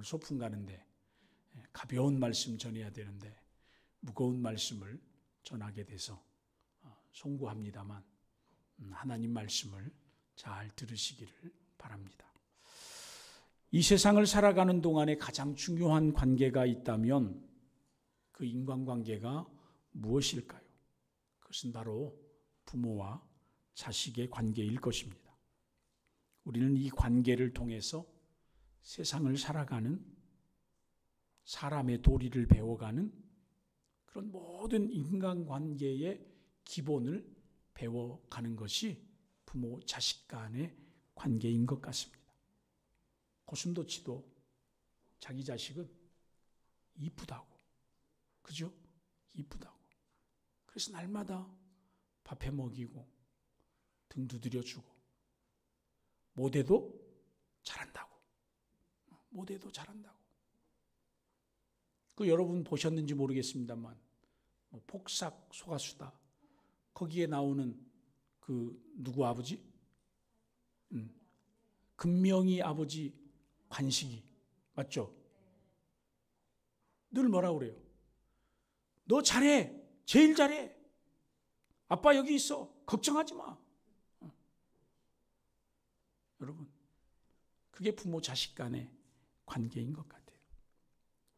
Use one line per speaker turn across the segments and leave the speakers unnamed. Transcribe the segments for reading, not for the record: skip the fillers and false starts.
오늘 소풍 가는데 가벼운 말씀 전해야 되는데 무거운 말씀을 전하게 돼서 송구합니다만 하나님 말씀을 잘 들으시기를 바랍니다. 이 세상을 살아가는 동안에 가장 중요한 관계가 있다면 그 인간관계가 무엇일까요? 그것은 바로 부모와 자식의 관계일 것입니다. 우리는 이 관계를 통해서 세상을 살아가는 사람의 도리를 배워가는 그런 모든 인간관계의 기본을 배워가는 것이 부모 자식 간의 관계인 것 같습니다. 고슴도치도 자기 자식은 이쁘다고, 그죠? 이쁘다고. 그래서 날마다 밥해 먹이고 등 두드려주고 모대도 잘한다고. 모대도 잘한다고. 그 여러분 보셨는지 모르겠습니다만 폭삭 소가수다 거기에 나오는 그 누구 아버지? 금명이 아버지 관식이 맞죠? 늘 뭐라 그래요? 너 잘해. 제일 잘해. 아빠 여기 있어. 걱정하지 마. 여러분, 그게 부모 자식 간의 관계인 것 같아요.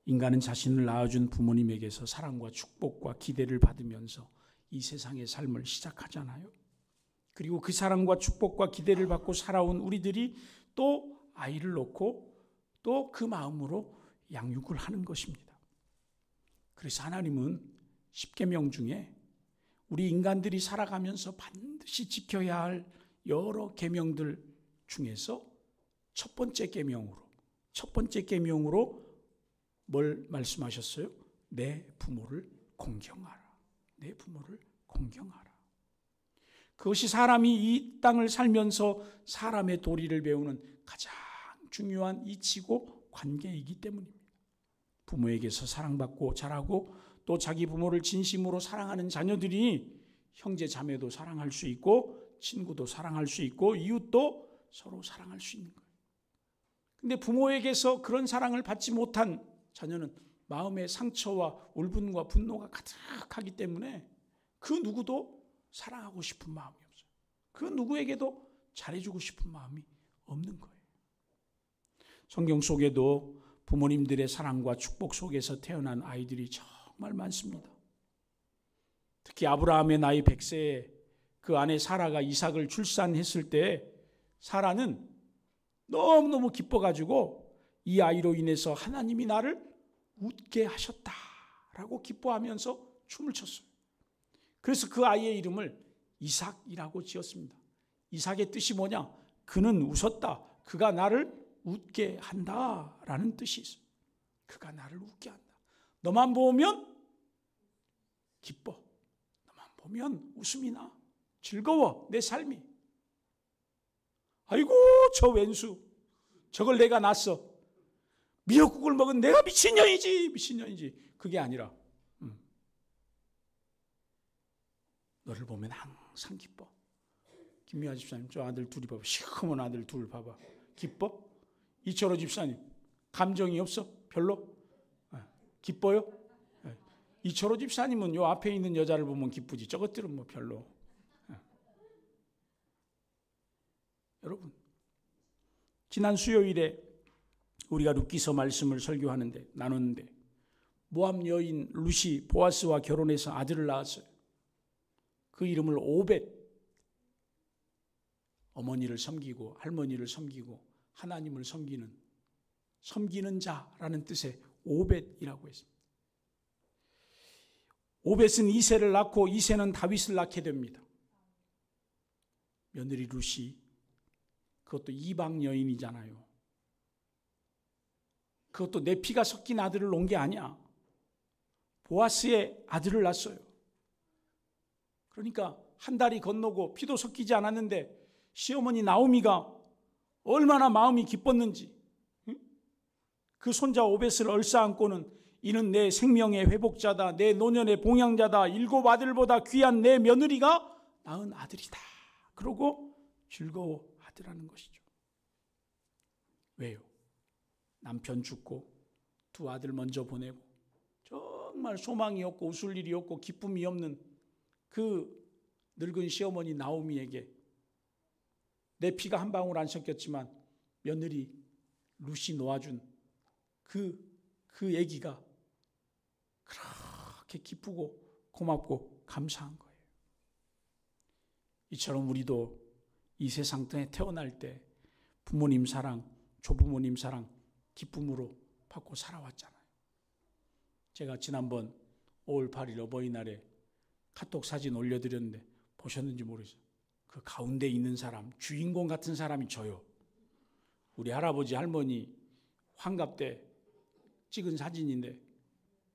인간은 자신을 낳아준 부모님에게서 사랑과 축복과 기대를 받으면서 이 세상의 삶을 시작하잖아요. 그리고 그 사랑과 축복과 기대를 받고 살아온 우리들이 또 아이를 놓고 또 그 마음으로 양육을 하는 것입니다. 그래서 하나님은 10계명 중에 우리 인간들이 살아가면서 반드시 지켜야 할 여러 계명들 중에서 첫 번째 계명으로 뭘 말씀하셨어요? 내 부모를 공경하라. 내 부모를 공경하라. 그것이 사람이 이 땅을 살면서 사람의 도리를 배우는 가장 중요한 이치고 관계이기 때문입니다. 부모에게서 사랑받고 자라고 또 자기 부모를 진심으로 사랑하는 자녀들이 형제 자매도 사랑할 수 있고 친구도 사랑할 수 있고 이웃도 서로 사랑할 수 있는 거예요. 근데 부모에게서 그런 사랑을 받지 못한 자녀는 마음의 상처와 울분과 분노가 가득하기 때문에 그 누구도 사랑하고 싶은 마음이 없어요. 그 누구에게도 잘해주고 싶은 마음이 없는 거예요. 성경 속에도 부모님들의 사랑과 축복 속에서 태어난 아이들이 정말 많습니다. 특히 아브라함의 나이 100세에 그 아내 사라가 이삭을 출산했을 때 사라는 너무너무 기뻐가지고 이 아이로 인해서 하나님이 나를 웃게 하셨다라고 기뻐하면서 춤을 췄어요. 그래서 그 아이의 이름을 이삭이라고 지었습니다. 이삭의 뜻이 뭐냐? 그는 웃었다. 그가 나를 웃게 한다라는 뜻이 있어요. 그가 나를 웃게 한다. 너만 보면 기뻐. 너만 보면 웃음이 나. 즐거워. 내 삶이. 아이고 저 왼수. 저걸 내가 낳았어. 미역국을 먹은 내가 미친년이지. 그게 아니라 너를 보면 항상 기뻐. 김미아 집사님 저 아들 둘이 봐봐. 시커먼 아들 둘 봐봐. 기뻐? 이철호 집사님 감정이 없어? 별로? 기뻐요? 이철호 집사님은 요 앞에 있는 여자를 보면 기쁘지. 저것들은 뭐 별로. 여러분 지난 수요일에 우리가 룻기서 말씀을 설교하는데 나눴는데 모압 여인 룻이 보아스와 결혼해서 아들을 낳았어요. 그 이름을 오벳, 어머니를 섬기고 할머니를 섬기고 하나님을 섬기는 자라는 뜻의 오벳이라고 했습니다. 오벳은 이새를 낳고 이새는 다윗을 낳게 됩니다. 며느리 룻이 그것도 이방 여인이잖아요. 그것도 내 피가 섞인 아들을 놓은 게 아니야. 보아스의 아들을 낳았어요. 그러니까 한 달이 건너고 피도 섞이지 않았는데 시어머니 나오미가 얼마나 마음이 기뻤는지 그 손자 오벳을 얼싸안고는 이는 내 생명의 회복자다. 내 노년의 봉양자다. 7 아들보다 귀한 내 며느리가 낳은 아들이다. 그러고 즐거워하더라는 것이죠. 왜요? 남편 죽고 두 아들 먼저 보내고 정말 소망이 없고 웃을 일이 없고 기쁨이 없는 그 늙은 시어머니 나오미에게 내 피가 한 방울 안 섞였지만 며느리 룻이 놓아준 그 아기가 그렇게 기쁘고 고맙고 감사한 거예요. 이처럼 우리도 이 세상 땅에 태어날 때 부모님 사랑, 조부모님 사랑 기쁨으로 받고 살아왔잖아요. 제가 지난번 5월 8일 어버이날에 카톡 사진 올려드렸는데 보셨는지 모르겠어요. 그 가운데 있는 사람, 주인공 같은 사람이 저요. 우리 할아버지 할머니 환갑 때 찍은 사진인데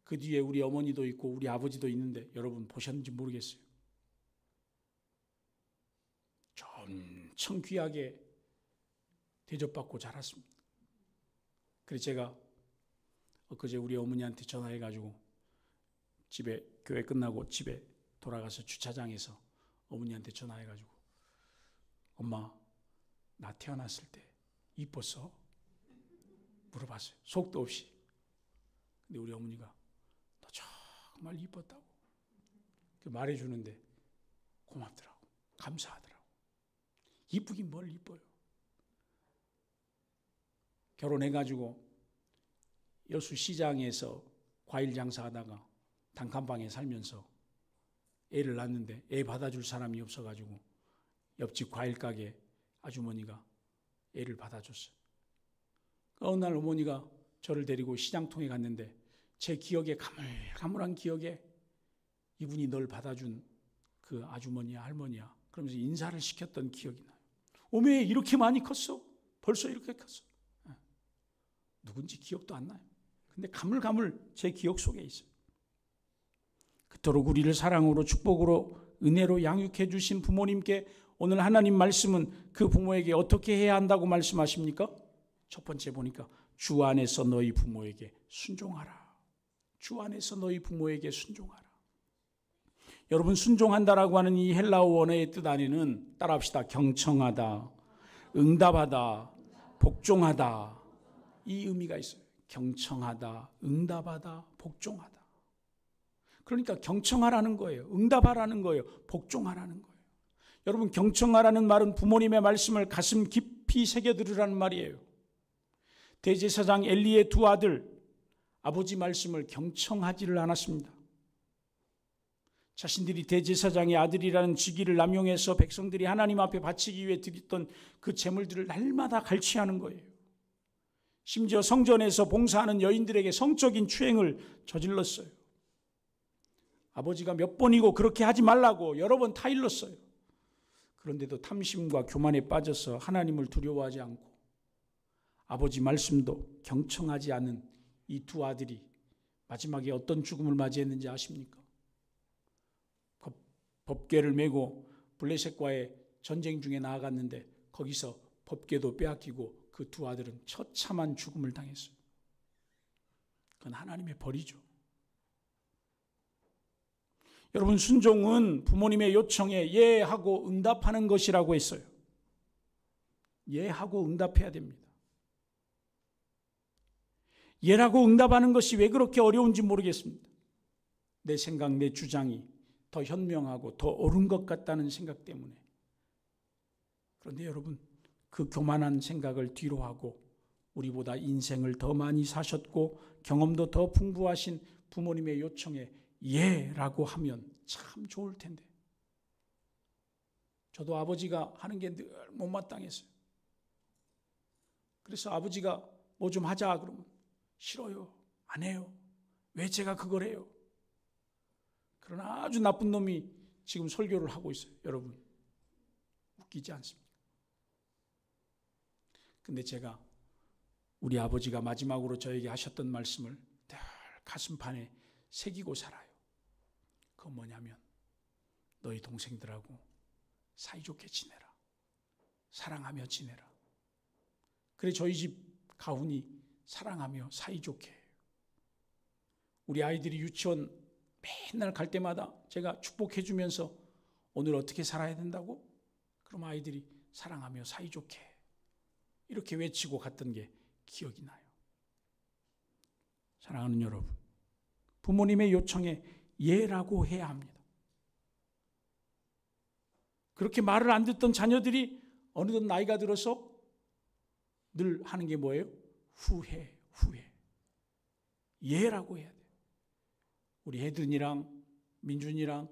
그 뒤에 우리 어머니도 있고 우리 아버지도 있는데 여러분 보셨는지 모르겠어요. 엄청 귀하게 대접받고 자랐습니다. 그래서 제가 엊그제 우리 어머니한테 전화해가지고 집에 교회 끝나고 집에 돌아가서 주차장에서 어머니한테 전화해가지고 엄마 나 태어났을 때 이뻤어? 물어봤어요. 속도 없이. 근데 우리 어머니가 너 정말 이뻤다고 말해주는데 고맙더라고. 감사하더라고. 이쁘긴 뭘 이뻐요. 결혼해가지고 여수 시장에서 과일 장사하다가 단칸방에 살면서 애를 낳았는데 애 받아줄 사람이 없어가지고 옆집 과일 가게 아주머니가 애를 받아줬어요. 어느 날 어머니가 저를 데리고 시장통에 갔는데 제 기억에 가물가물한 기억에 이분이 널 받아준 그 아주머니야 할머니야 그러면서 인사를 시켰던 기억이 나요. 어메 이렇게 많이 컸어? 벌써 이렇게 컸어? 누군지 기억도 안 나요. 근데 가물가물 제 기억 속에 있어요. 그토록 우리를 사랑으로 축복으로 은혜로 양육해 주신 부모님께 오늘 하나님 말씀은 그 부모에게 어떻게 해야 한다고 말씀하십니까? 첫 번째 보니까 주 안에서 너희 부모에게 순종하라. 주 안에서 너희 부모에게 순종하라. 여러분 순종한다라고 하는 이 헬라어 원어의 뜻 안에는 따라합시다. 경청하다, 응답하다, 복종하다 이 의미가 있어요. 경청하다, 응답하다, 복종하다. 그러니까 경청하라는 거예요. 응답하라는 거예요. 복종하라는 거예요. 여러분 경청하라는 말은 부모님의 말씀을 가슴 깊이 새겨들으라는 말이에요. 대제사장 엘리의 두 아들 아버지 말씀을 경청하지를 않았습니다. 자신들이 대제사장의 아들이라는 직위를 남용해서 백성들이 하나님 앞에 바치기 위해 드렸던 그 제물들을 날마다 갈취하는 거예요. 심지어 성전에서 봉사하는 여인들에게 성적인 추행을 저질렀어요. 아버지가 몇 번이고 그렇게 하지 말라고 여러 번 타일렀어요. 그런데도 탐심과 교만에 빠져서 하나님을 두려워하지 않고 아버지 말씀도 경청하지 않은 이 두 아들이 마지막에 어떤 죽음을 맞이했는지 아십니까? 법궤를 메고 블레셋과의 전쟁 중에 나아갔는데 거기서 법궤도 빼앗기고 그 두 아들은 처참한 죽음을 당했어요. 그건 하나님의 벌이죠. 여러분 순종은 부모님의 요청에 예하고 응답하는 것이라고 했어요. 예하고 응답해야 됩니다. 예라고 응답하는 것이 왜 그렇게 어려운지 모르겠습니다. 내 생각, 내 주장이 더 현명하고 더 옳은 것 같다는 생각 때문에. 그런데 여러분 그 교만한 생각을 뒤로 하고 우리보다 인생을 더 많이 사셨고 경험도 더 풍부하신 부모님의 요청에 예라고 하면 참 좋을 텐데. 저도 아버지가 하는 게 늘 못마땅했어요. 그래서 아버지가 뭐 좀 하자 그러면 싫어요. 안 해요. 왜 제가 그걸 해요? 그러나 아주 나쁜 놈이 지금 설교를 하고 있어요. 여러분 웃기지 않습니까? 근데 제가 우리 아버지가 마지막으로 저에게 하셨던 말씀을 늘 가슴판에 새기고 살아요. 그건 뭐냐면 너희 동생들하고 사이좋게 지내라. 사랑하며 지내라. 그래 저희 집 가훈이 사랑하며 사이좋게 해요. 우리 아이들이 유치원 맨날 갈 때마다 제가 축복해 주면서 오늘 어떻게 살아야 된다고? 그럼 아이들이 사랑하며 사이좋게 이렇게 외치고 갔던 게 기억이 나요. 사랑하는 여러분, 부모님의 요청에 예라고 해야 합니다. 그렇게 말을 안 듣던 자녀들이 어느덧 나이가 들어서 늘 하는 게 뭐예요? 후회. 예라고 해야 돼요. 우리 혜든이랑 민준이랑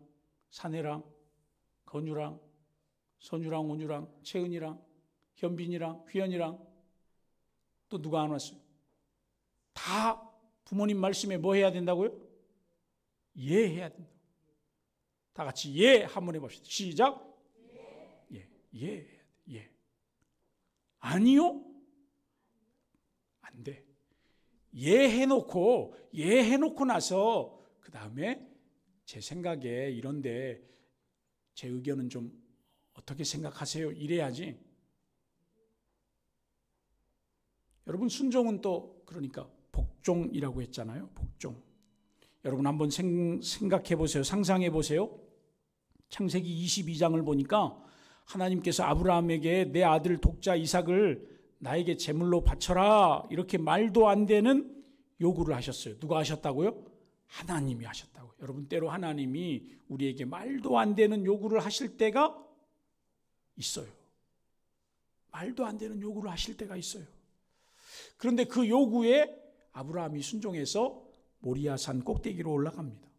사내랑 건유랑 선유랑 온유랑 채은이랑 현빈이랑 휘연이랑 또 누가 안 왔어요? 다 부모님 말씀에 뭐 해야 된다고요? 예해야 된다. 다 같이 예 한번 해봅시다. 시작. 예. 아니요? 안 돼. 예 해놓고 나서 그 다음에 제 생각에 이런데 제 의견은 좀 어떻게 생각하세요? 이래야지. 여러분, 순종은 또 그러니까 복종이라고 했잖아요. 복종. 여러분 한번 생각해 보세요. 상상해 보세요. 창세기 22장을 보니까 하나님께서 아브라함에게 내 아들 독자 이삭을 나에게 제물로 바쳐라 이렇게 말도 안 되는 요구를 하셨어요. 누가 하셨다고요? 하나님이 하셨다고요. 여러분, 때로 하나님이 우리에게 말도 안 되는 요구를 하실 때가 있어요. 말도 안 되는 요구를 하실 때가 있어요. 그런데 그 요구에 아브라함이 순종해서 모리아산 꼭대기로 올라갑니다.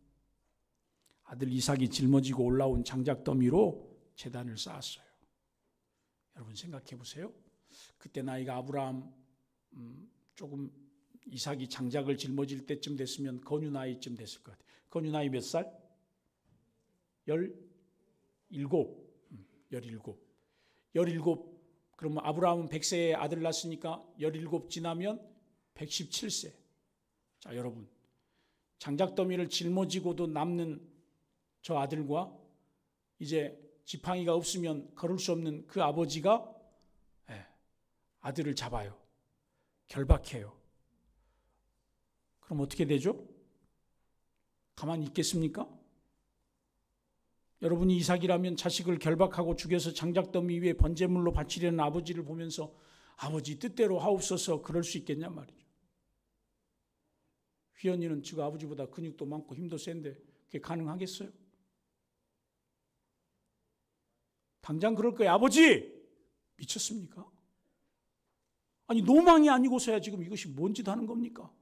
아들 이삭이 짊어지고 올라온 장작더미로 제단을 쌓았어요. 여러분 생각해 보세요. 그때 나이가 아브라함 조금 이삭이 장작을 짊어질 때쯤 됐으면 건유 나이쯤 됐을 것 같아요. 건유 나이 몇 살? 17. 그러면 아브라함은 100세에 아들 낳았으니까 17 지나면 117세. 자, 여러분, 장작더미를 짊어지고도 남는 저 아들과 이제 지팡이가 없으면 걸을 수 없는 그 아버지가 아들을 잡아요. 결박해요. 그럼 어떻게 되죠? 가만히 있겠습니까? 여러분이 이삭이라면 자식을 결박하고 죽여서 장작더미 위에 번제물로 바치려는 아버지를 보면서 아버지 뜻대로 하옵소서 그럴 수 있겠냐 말이죠. 휘연이는 지금 아버지보다 근육도 많고 힘도 센데 그게 가능하겠어요? 당장 그럴 거예요. 아버지! 미쳤습니까? 아니 노망이 아니고서야 지금 이것이 뭔 짓 하는 겁니까?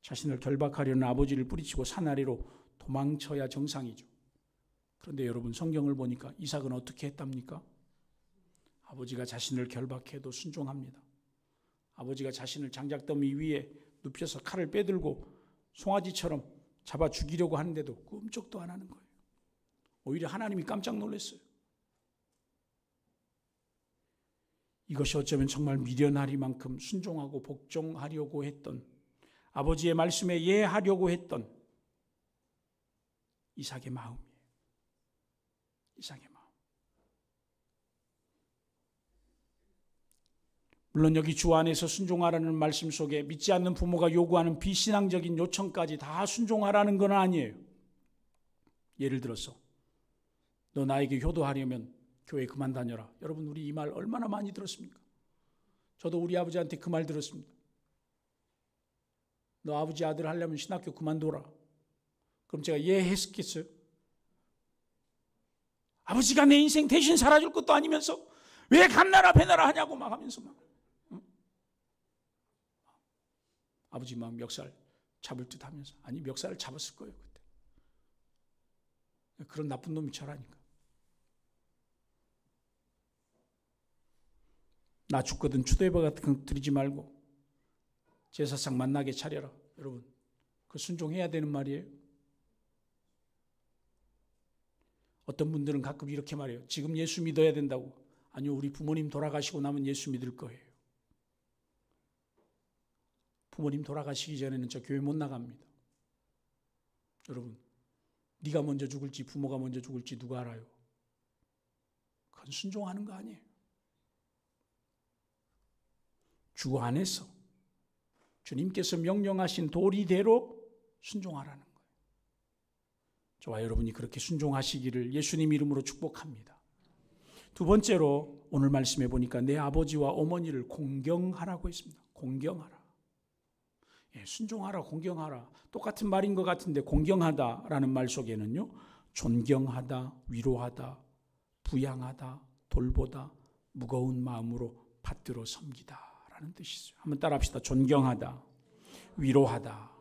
자신을 결박하려는 아버지를 뿌리치고 산 아래로 도망쳐야 정상이죠. 그런데 여러분 성경을 보니까 이삭은 어떻게 했답니까? 아버지가 자신을 결박해도 순종합니다. 아버지가 자신을 장작더미 위에 눕혀서 칼을 빼들고 송아지처럼 잡아 죽이려고 하는데도 꿈쩍도 안 하는 거예요. 오히려 하나님이 깜짝 놀랐어요. 이것이 어쩌면 정말 미련하리만큼 순종하고 복종하려고 했던, 아버지의 말씀에 예하려고 했던 이삭의 마음이에요. 이삭의 마음. 물론 여기 주 안에서 순종하라는 말씀 속에 믿지 않는 부모가 요구하는 비신앙적인 요청까지 다 순종하라는 건 아니에요. 예를 들어서 너 나에게 효도하려면 교회 그만 다녀라. 여러분, 우리 이 말 얼마나 많이 들었습니까? 저도 우리 아버지한테 그 말 들었습니다. 너 아버지 아들 하려면 신학교 그만둬라. 그럼 제가 예 했겠어요? 아버지가 내 인생 대신 살아줄 것도 아니면서 왜 감나라 배나라 하냐고 막 하면서 막. 응? 아버지 막 멱살 잡을 듯 하면서. 아니, 멱살을 잡았을 거예요 그때. 그런 나쁜 놈이 저라니까. 나 죽거든 추대바 같은 거 드리지 말고 제사상 만나게 차려라. 여러분, 그 순종해야 되는 말이에요. 어떤 분들은 가끔 이렇게 말해요. 지금 예수 믿어야 된다고. 아니요, 우리 부모님 돌아가시고 나면 예수 믿을 거예요. 부모님 돌아가시기 전에는 저 교회 못 나갑니다. 여러분, 네가 먼저 죽을지 부모가 먼저 죽을지 누가 알아요? 그건 순종하는 거 아니에요. 주 안에서 주님께서 명령하신 도리대로 순종하라는 거예요. 저와 여러분이 그렇게 순종하시기를 예수님 이름으로 축복합니다. 두 번째로, 오늘 말씀해 보니까 내 아버지와 어머니를 공경하라고 했습니다. 공경하라. 순종하라, 공경하라. 똑같은 말인 것 같은데 공경하다라는 말 속에는요, 존경하다, 위로하다, 부양하다, 돌보다, 무거운 마음으로 받들어 섬기다 라는 뜻이 있어요. 한번 따라합시다. 존경하다, 위로하다,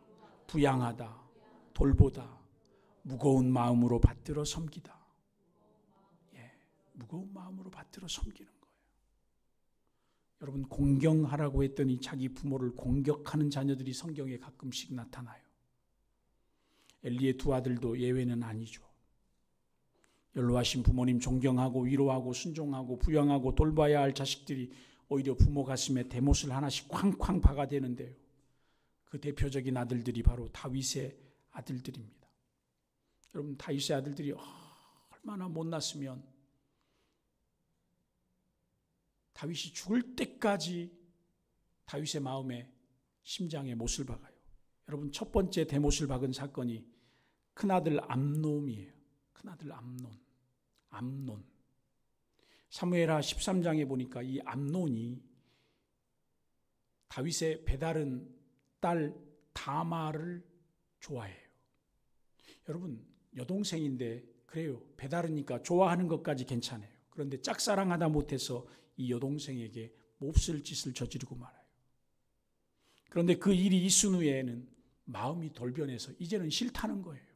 부양하다, 돌보다, 무거운 마음으로 받들어 섬기다. 무거운 마음으로 받들어 섬기는 거예요. 여러분, 공경하라고 했더니 자기 부모를 공격하는 자녀들이 성경에 가끔씩 나타나요. 엘리의 두 아들도 예외는 아니죠. 연로하신 부모님 존경하고 위로하고 순종하고 부양하고 돌봐야 할 자식들이 오히려 부모 가슴에 대못을 하나씩 쾅쾅 박아대는데요. 그 대표적인 아들들이 바로 다윗의 아들들입니다. 여러분, 다윗의 아들들이 얼마나 못났으면 다윗이 죽을 때까지 다윗의 마음에 심장에 못을 박아요. 여러분, 첫 번째 대못을 박은 사건이 큰아들 암논이에요. 큰아들 암논. 사무엘하 13장에 보니까 이 암논이 다윗의 배다른 딸 다마를 좋아해요. 여러분, 여동생인데 그래요. 배다르니까 좋아하는 것까지 괜찮아요. 그런데 짝사랑하다 못해서 이 여동생에게 몹쓸 짓을 저지르고 말아요. 그런데 그 일이 있은 후에는 마음이 돌변해서 이제는 싫다는 거예요.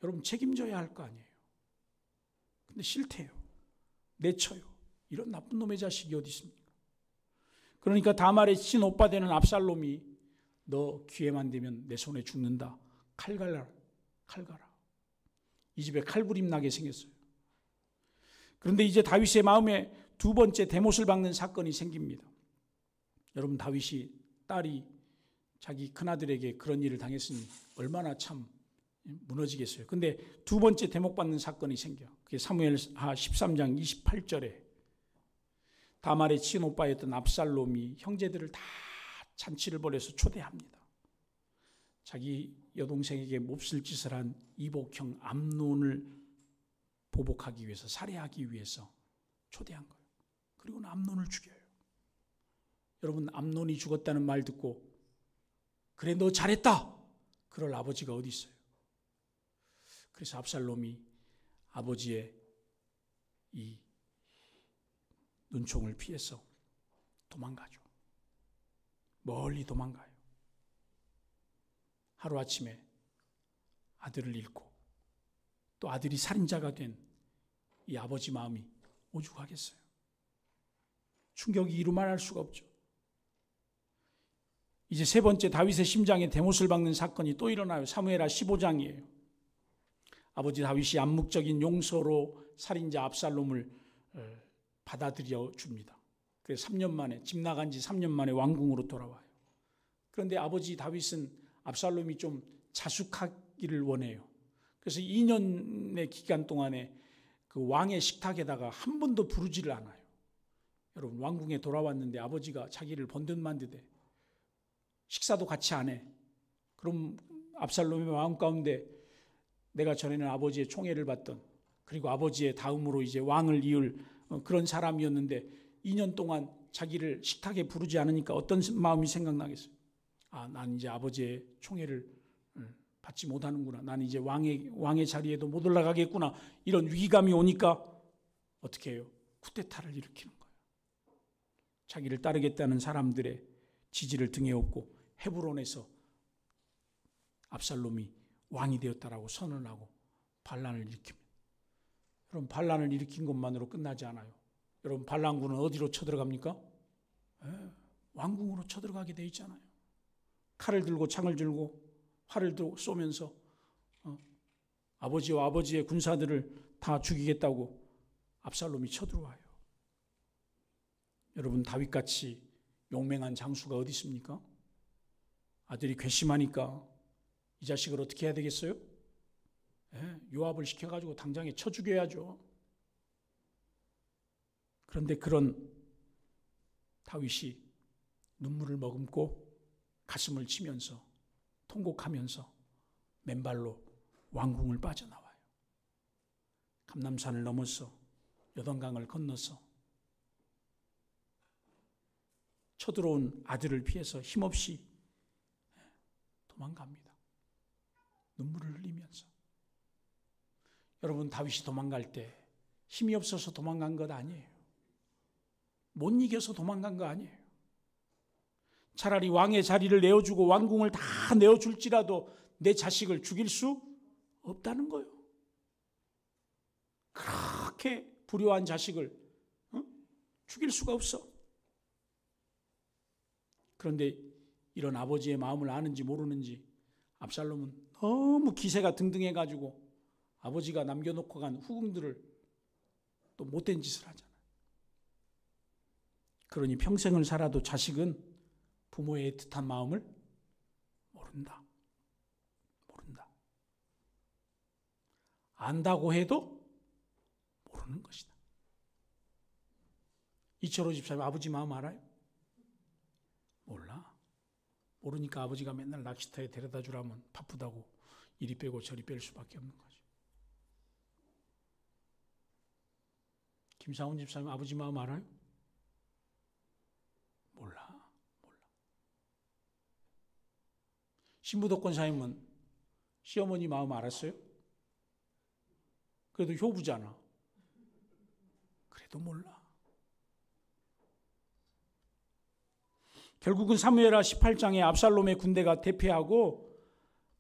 여러분, 책임져야 할 거 아니에요. 근데 싫대요. 내쳐요. 이런 나쁜 놈의 자식이 어디 있습니까? 그러니까 다말의 친오빠 되는 압살롬이 너 기회만 되면 내 손에 죽는다. 칼 갈라. 이 집에 칼부림 나게 생겼어요. 그런데 이제 다윗의 마음에 두 번째 대못을 박는 사건이 생깁니다. 여러분, 다윗이 딸이 자기 큰아들에게 그런 일을 당했으니 얼마나 참 무너지겠어요. 근데 두 번째 대목 받는 사건이 생겨. 그게 사무엘하 13장 28절에 다말의 친오빠였던 압살롬이 형제들을 다 잔치를 벌여서 초대합니다. 자기 여동생에게 몹쓸 짓을 한 이복형 암논을 보복하기 위해서, 살해하기 위해서 초대한 거예요. 그리고는 암논을 죽여요. 여러분, 암논이 죽었다는 말 듣고 그래, 너 잘했다 그럴 아버지가 어디 있어요? 그래서 압살롬이 아버지의 이 눈총을 피해서 도망가죠. 멀리 도망가요. 하루아침에 아들을 잃고 또 아들이 살인자가 된 이 아버지 마음이 오죽하겠어요. 충격이 이루말할 수가 없죠. 이제 세 번째 다윗의 심장에 대못을 박는 사건이 또 일어나요. 사무엘하 15장이에요. 아버지 다윗이 암묵적인 용서로 살인자 압살롬을 받아들여 줍니다. 그래서 3년 만에, 집 나간 지 3년 만에 왕궁으로 돌아와요. 그런데 아버지 다윗은 압살롬이 좀 자숙하기를 원해요. 그래서 2년의 기간 동안에 그 왕의 식탁에다가 한 번도 부르지를 않아요. 여러분, 왕궁에 돌아왔는데 아버지가 자기를 번듯만듯해. 식사도 같이 안 해. 그럼 압살롬의 마음 가운데 내가 전에는 아버지의 총애를 받던, 그리고 아버지의 다음으로 이제 왕을 이을 그런 사람이었는데 2년 동안 자기를 식탁에 부르지 않으니까 어떤 마음이 생각나겠어요? 난 이제 아버지의 총애를 받지 못하는구나. 난 이제 왕의 자리에도 못 올라가겠구나. 이런 위기감이 오니까 어떻게 해요? 쿠데타를 일으키는 거예요. 자기를 따르겠다는 사람들의 지지를 등에 업고 헤브론에서 압살롬이 왕이 되었다라고 선언하고 반란을 일으킵니다. 여러분, 반란을 일으킨 것만으로 끝나지 않아요. 여러분, 반란군은 어디로 쳐들어갑니까? 왕궁으로 쳐들어가게 돼 있잖아요. 칼을 들고 창을 들고 활을 들고 쏘면서 아버지와 아버지의 군사들을 다 죽이겠다고 압살롬이 쳐들어와요. 여러분, 다윗같이 용맹한 장수가 어디 있습니까? 아들이 괘씸하니까 이 자식을 어떻게 해야 되겠어요? 요압을 시켜가지고 당장에 쳐 죽여야죠. 그런데 그런 다윗이 눈물을 머금고 가슴을 치면서 통곡하면서 맨발로 왕궁을 빠져나와요. 감람산을 넘어서 요단강을 건너서 쳐들어온 아들을 피해서 힘없이 도망갑니다. 눈물을 흘리면서. 여러분, 다윗이 도망갈 때 힘이 없어서 도망간 것 아니에요. 못 이겨서 도망간 거 아니에요. 차라리 왕의 자리를 내어주고 왕궁을 다 내어줄지라도 내 자식을 죽일 수 없다는 거예요. 그렇게 불효한 자식을 죽일 수가 없어. 그런데 이런 아버지의 마음을 아는지 모르는지 압살롬은 너무 기세가 등등해가지고 아버지가 남겨놓고 간 후궁들을 또 못된 짓을 하잖아요. 그러니 평생을 살아도 자식은 부모의 애틋한 마음을 모른다. 안다고 해도 모르는 것이다. 이철호 집사님 아버지 마음 알아요? 몰라. 모르니까 아버지가 맨날 낚시터에 데려다 주라면 바쁘다고 이리 빼고 저리 뺄 수밖에 없는 거죠. 김사훈 집사님 아버지 마음 알아요? 몰라. 신부덕권 사님은 시어머니 마음 알았어요? 그래도 효부잖아. 그래도 몰라. 결국은 사무엘하 18장에 압살롬의 군대가 대패하고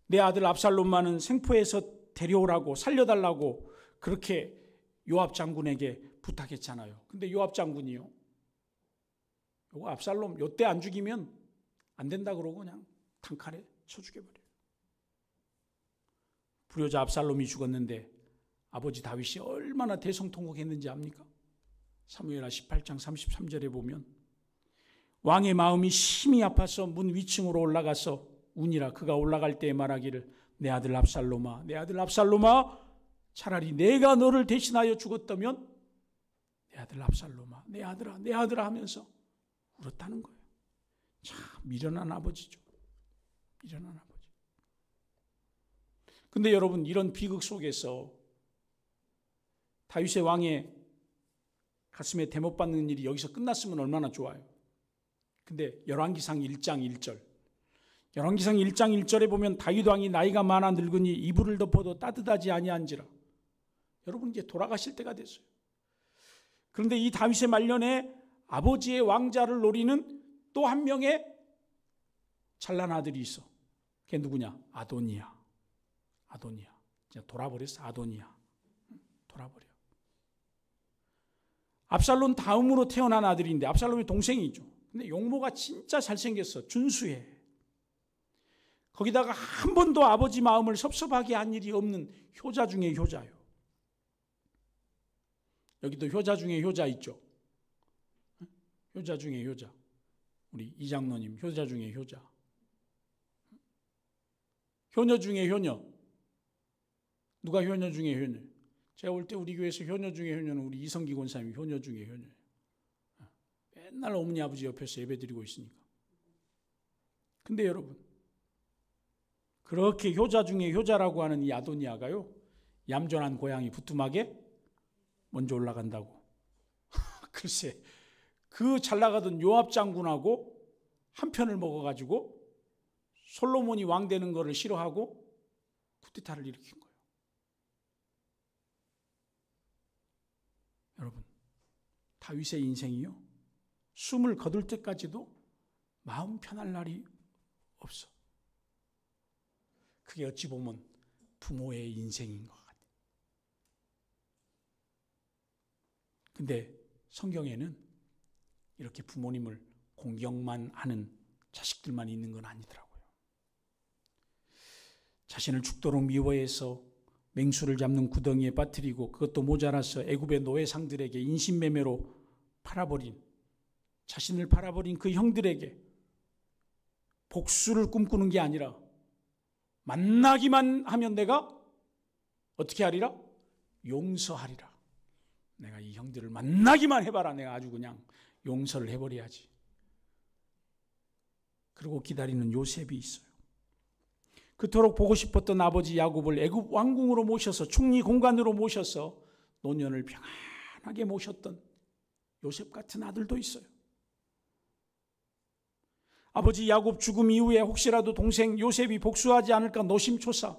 내 아들 압살롬만은 생포해서 데려오라고 살려달라고 그렇게 요압 장군에게 부탁했잖아요. 근데 요압 장군이요, 요거 압살롬 요때 안 죽이면 안 된다 그러고 그냥 단칼에 쳐 죽여버려요. 불효자 압살롬이 죽었는데 아버지 다윗이 얼마나 대성통곡했는지 압니까? 사무엘하 18장 33절에 보면 왕의 마음이 심히 아파서 문 위층으로 올라가서 우니라 그가 올라갈 때에 말하기를 내 아들 압살롬아, 내 아들 압살롬아, 차라리 내가 너를 대신하여 죽었다면 내 아들 압살롬아, 내 아들아, 내 아들아 하면서 울었다는 거예요. 참 미련한 아버지죠. 미련한 아버지. 근데 여러분, 이런 비극 속에서 다윗의 왕의 가슴에 대못 받는 일이 여기서 끝났으면 얼마나 좋아요. 근데 열왕기상 1장 1절, 열왕기상 1장 1절에 보면 다윗 왕이 나이가 많아 늙으니 이불을 덮어도 따뜻하지 아니한지라. 여러분, 이제 돌아가실 때가 됐어요. 그런데 이 다윗의 말년에 아버지의 왕자를 노리는 또 한 명의 잘난 아들이 있어. 그게 누구냐? 아도니아. 이제 돌아버렸어. 아도니아. 돌아버려. 압살롬 다음으로 태어난 아들인데 압살롬의 동생이죠. 근데 용모가 진짜 잘생겼어. 준수해. 거기다가 한 번도 아버지 마음을 섭섭하게 한 일이 없는 효자 중에 효자요. 여기도 효자 중에 효자 있죠. 효자 중에 효자. 우리 이장로님 효자 중에 효자. 효녀 중에 효녀. 누가 효녀 중에 효녀? 제가 올 때 우리 교회에서 효녀 중에 효녀는 우리 이성기 권사님이 효녀 중에 효녀예요. 맨날 어머니 아버지 옆에서 예배드리고 있으니까. 근데 여러분, 그렇게 효자 중에 효자라고 하는 이 아도니아가요, 얌전한 고양이 부뚜막에 먼저 올라간다고. 글쎄, 그 잘 나가던 요압 장군하고 한 편을 먹어가지고 솔로몬이 왕 되는 거를 싫어하고 쿠데타를 일으킨 거예요. 여러분, 다윗의 인생이요, 숨을 거둘 때까지도 마음 편할 날이 없어. 그게 어찌 보면 부모의 인생인 것 같아요. 근데 성경에는 이렇게 부모님을 공경만 하는 자식들만 있는 건 아니더라고요. 자신을 죽도록 미워해서 맹수를 잡는 구덩이에 빠뜨리고 그것도 모자라서 애굽의 노예상들에게 인신매매로 팔아버린, 자신을 팔아버린 그 형들에게 복수를 꿈꾸는 게 아니라 만나기만 하면 내가 어떻게 하리라? 용서하리라. 내가 이 형들을 만나기만 해봐라. 내가 아주 그냥 용서를 해버려야지. 그리고 기다리는 요셉이 있어요. 그토록 보고 싶었던 아버지 야곱을 애굽 왕궁으로 모셔서 충리 공간으로 모셔서 노년을 평안하게 모셨던 요셉 같은 아들도 있어요. 아버지 야곱 죽음 이후에 혹시라도 동생 요셉이 복수하지 않을까 노심초사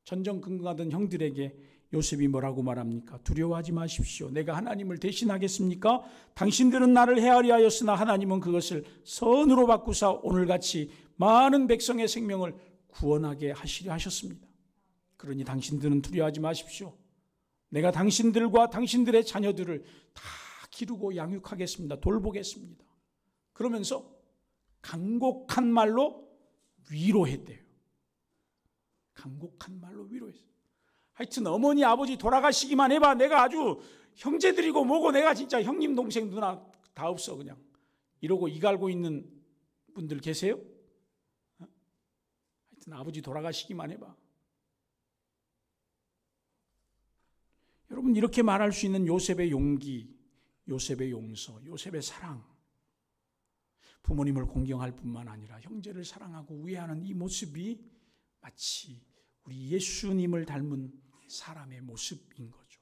전전긍긍하던 형들에게 요셉이 뭐라고 말합니까? 두려워하지 마십시오. 내가 하나님을 대신하겠습니까? 당신들은 나를 헤아려 하였으나 하나님은 그것을 선으로 바꾸사 오늘같이 많은 백성의 생명을 구원하게 하시려 하셨습니다. 그러니 당신들은 두려워하지 마십시오. 내가 당신들과 당신들의 자녀들을 다 기르고 양육하겠습니다. 돌보겠습니다. 그러면서 간곡한 말로 위로했대요. 간곡한 말로 위로했어요. 하여튼 어머니 아버지 돌아가시기만 해봐. 내가 아주 형제들이고 뭐고 내가 진짜 형님 동생 누나 다 없어 그냥. 이러고 이갈고 있는 분들 계세요? 하여튼 아버지 돌아가시기만 해봐. 여러분 이렇게 말할 수 있는 요셉의 용기, 요셉의 용서, 요셉의 사랑, 부모님을 공경할 뿐만 아니라 형제를 사랑하고 우애하는 이 모습이 마치 우리 예수님을 닮은 사람의 모습인 거죠.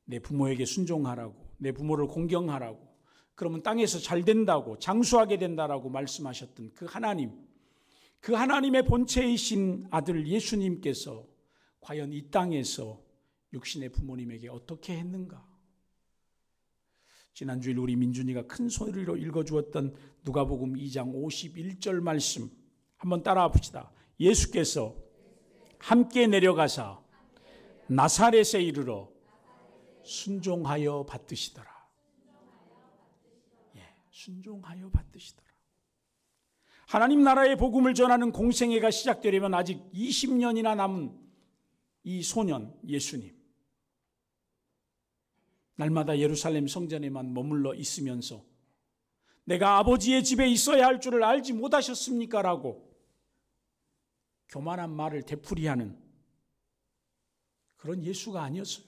내 부모에게 순종하라고, 내 부모를 공경하라고, 그러면 땅에서 잘 된다고, 장수하게 된다라고 말씀하셨던 그 하나님, 그 하나님의 본체이신 아들 예수님께서 과연 이 땅에서 육신의 부모님에게 어떻게 했는가? 지난주일 우리 민준이가 큰 소리로 읽어주었던 누가복음 2장 51절 말씀 한번 따라와 봅시다. 예수께서 함께 내려가사 나사렛에 이르러 순종하여 받드시더라. 순종하여 받드시더라. 하나님 나라의 복음을 전하는 공생애가 시작되려면 아직 20년이나 남은 이 소년 예수님, 날마다 예루살렘 성전에만 머물러 있으면서 내가 아버지의 집에 있어야 할 줄을 알지 못하셨습니까? 라고 교만한 말을 되풀이하는 그런 예수가 아니었어요.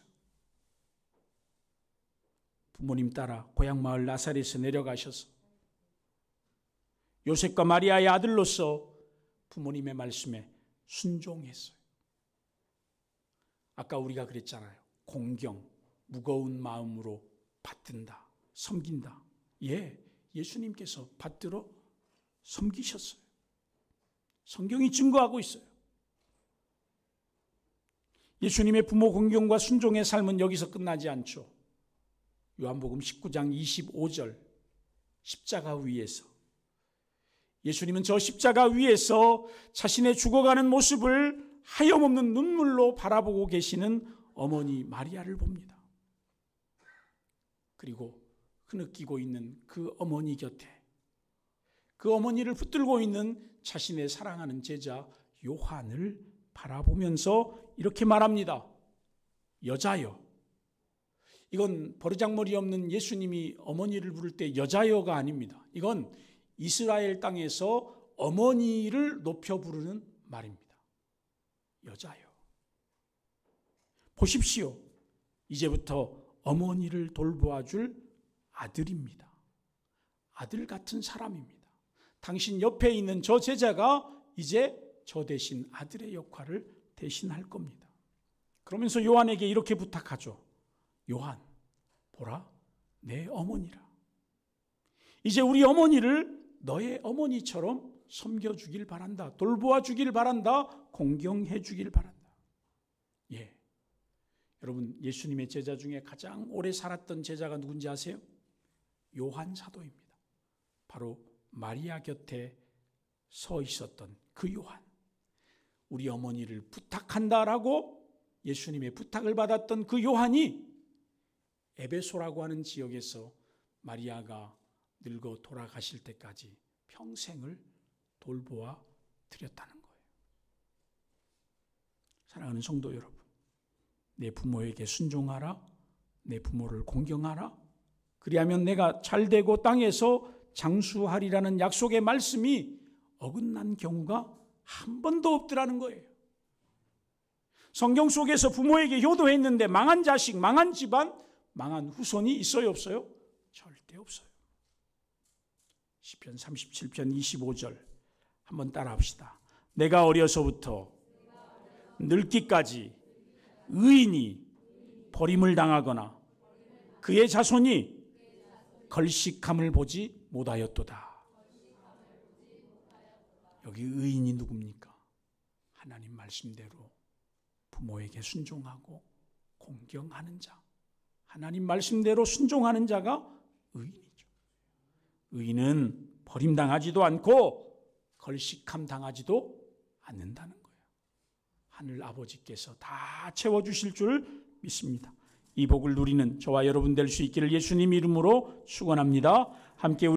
부모님 따라 고향 마을 나사렛에 내려가셔서 요셉과 마리아의 아들로서 부모님의 말씀에 순종했어요. 아까 우리가 그랬잖아요. 공경, 무거운 마음으로 받든다, 섬긴다. 예수님께서 받들어 섬기셨어요. 성경이 증거하고 있어요. 예수님의 부모 공경과 순종의 삶은 여기서 끝나지 않죠. 요한복음 19장 25절 십자가 위에서 예수님은 저 십자가 위에서 자신의 죽어가는 모습을 하염없는 눈물로 바라보고 계시는 어머니 마리아를 봅니다. 그리고 흐느끼고 있는 그 어머니 곁에 그 어머니를 붙들고 있는 자신의 사랑하는 제자 요한을 바라보면서 이렇게 말합니다. 여자여. 이건 버르장머리 없는 예수님이 어머니를 부를 때 여자여가 아닙니다. 이건 이스라엘 땅에서 어머니를 높여 부르는 말입니다. 여자여. 보십시오. 이제부터 어머니를 돌보아 줄 아들입니다. 아들 같은 사람입니다. 당신 옆에 있는 저 제자가 이제 저 대신 아들의 역할을 대신할 겁니다. 그러면서 요한에게 이렇게 부탁하죠. 요한, 보라, 내 어머니라. 이제 우리 어머니를 너의 어머니처럼 섬겨주길 바란다. 돌보아 주길 바란다. 공경해 주길 바란다. 여러분, 예수님의 제자 중에 가장 오래 살았던 제자가 누군지 아세요? 요한 사도입니다. 바로 마리아 곁에 서 있었던 그 요한. 우리 어머니를 부탁한다라고 예수님의 부탁을 받았던 그 요한이 에베소라고 하는 지역에서 마리아가 늙어 돌아가실 때까지 평생을 돌보아 드렸다는 거예요. 사랑하는 성도 여러분, 내 부모에게 순종하라, 내 부모를 공경하라, 그리하면 내가 잘되고 땅에서 장수하리라는 약속의 말씀이 어긋난 경우가 한 번도 없더라는 거예요. 성경 속에서 부모에게 효도했는데 망한 자식, 망한 집안, 망한 후손이 있어요, 없어요? 절대 없어요. 시편 37편 25절 한번 따라 합시다. 내가 어려서부터 늙기까지 의인이 버림을 당하거나 그의 자손이 걸식함을 보지 못하였도다. 여기 의인이 누굽니까? 하나님 말씀대로 부모에게 순종하고 공경하는 자. 하나님 말씀대로 순종하는 자가 의인이죠. 의인은 버림당하지도 않고 걸식함 당하지도 않는다는 거예요. 하늘 아버지께서 다 채워주실 줄 믿습니다. 이 복을 누리는 저와 여러분 될 수 있기를 예수님 이름으로 축원합니다. 함께